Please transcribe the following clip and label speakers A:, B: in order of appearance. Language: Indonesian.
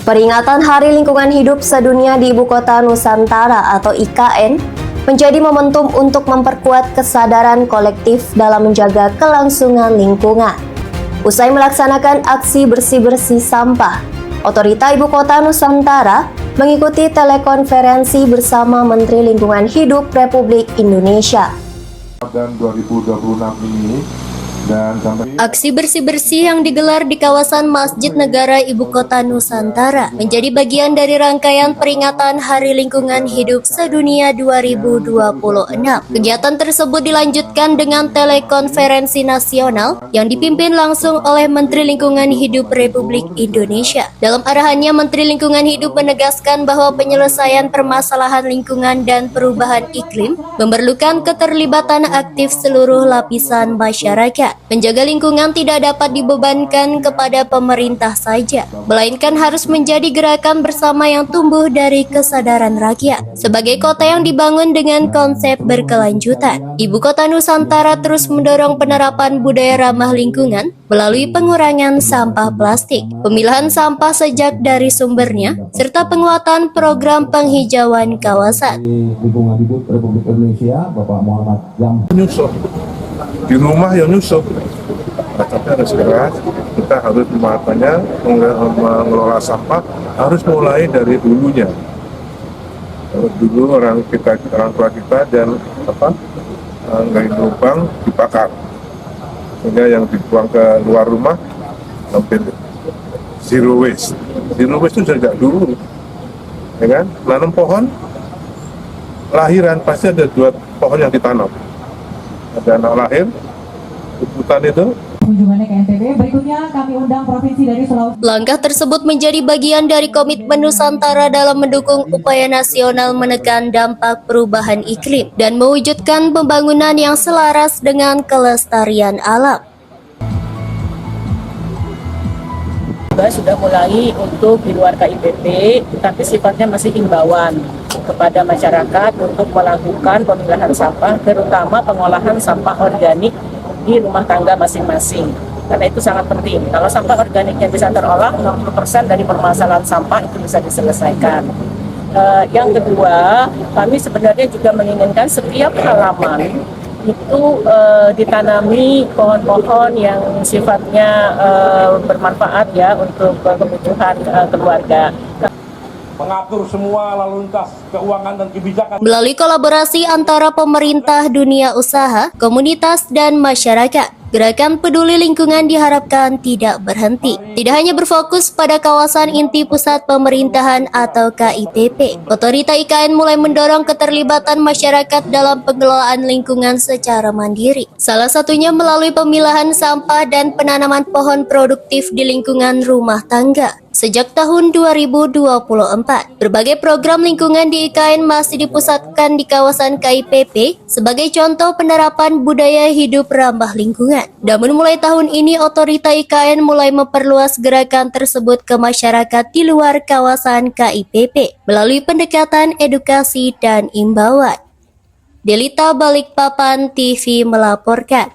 A: Peringatan Hari Lingkungan Hidup Sedunia di Ibu Kota Nusantara atau IKN menjadi momentum untuk memperkuat kesadaran kolektif dalam menjaga kelangsungan lingkungan. Usai melaksanakan aksi bersih-bersih sampah, Otorita Ibu Kota Nusantara mengikuti telekonferensi bersama Menteri Lingkungan Hidup Republik Indonesia.
B: Dan 2026 ini
A: aksi bersih-bersih yang digelar di kawasan Masjid Negara Ibu Kota Nusantara menjadi bagian dari rangkaian peringatan Hari Lingkungan Hidup Sedunia 2026. Kegiatan tersebut dilanjutkan dengan telekonferensi nasional yang dipimpin langsung oleh Menteri Lingkungan Hidup Republik Indonesia. Dalam arahannya, Menteri Lingkungan Hidup menegaskan bahwa penyelesaian permasalahan lingkungan dan perubahan iklim memerlukan keterlibatan aktif seluruh lapisan masyarakat. Menjaga lingkungan tidak dapat dibebankan kepada pemerintah saja, melainkan harus menjadi gerakan bersama yang tumbuh dari kesadaran rakyat. Sebagai kota yang dibangun dengan konsep berkelanjutan, Ibu Kota Nusantara terus mendorong penerapan budaya ramah lingkungan melalui pengurangan sampah plastik, pemilahan sampah sejak dari sumbernya, serta penguatan program penghijauan kawasan.
C: Lingkungan Hidup Republik Indonesia, Bapak Muhammad Jam.
B: di rumah yang nyusup, tapi harus keras. Kita harus matanya mengelola sampah harus mulai dari dulunya. Dulu orang tua kita dan nggak lubang dibakar, sehingga yang dibuang ke luar rumah hampir zero waste. Zero waste itu sejak dulu, ya kan? Nanam pohon, lahiran pasti ada 2 pohon yang ditanam. Ada anak lahir, hutan itu.
D: Kunjungannya ke NTB, berikutnya kami undang provinsi dari Sulawesi.
A: Langkah tersebut menjadi bagian dari komitmen Nusantara dalam mendukung upaya nasional menekan dampak perubahan iklim dan mewujudkan pembangunan yang selaras dengan kelestarian alam.
E: Sudah mulai untuk di luar KIPP, tapi sifatnya masih himbauan kepada masyarakat untuk melakukan pemilahan sampah, terutama pengolahan sampah organik di rumah tangga masing-masing. Karena itu sangat penting. Kalau sampah organiknya bisa terolah, 60% dari permasalahan sampah itu bisa diselesaikan. Yang kedua, kami sebenarnya juga menginginkan setiap halaman itu ditanami pohon-pohon yang sifatnya bermanfaat ya untuk kebutuhan keluarga.
C: Mengatur semua lalu lintas keuangan dan kebijakan.
A: Melalui kolaborasi antara pemerintah, dunia usaha, komunitas, dan masyarakat, gerakan peduli lingkungan diharapkan tidak berhenti. Tidak hanya berfokus pada kawasan inti pusat pemerintahan atau KIPP, Otorita IKN mulai mendorong keterlibatan masyarakat dalam pengelolaan lingkungan secara mandiri. Salah satunya melalui pemilahan sampah dan penanaman pohon produktif di lingkungan rumah tangga. Sejak tahun 2024, berbagai program lingkungan di IKN masih dipusatkan di kawasan KIPP sebagai contoh penerapan budaya hidup ramah lingkungan. Namun mulai tahun ini, Otorita IKN mulai memperluas gerakan tersebut ke masyarakat di luar kawasan KIPP melalui pendekatan edukasi dan imbauan. Delita Balikpapan TV melaporkan.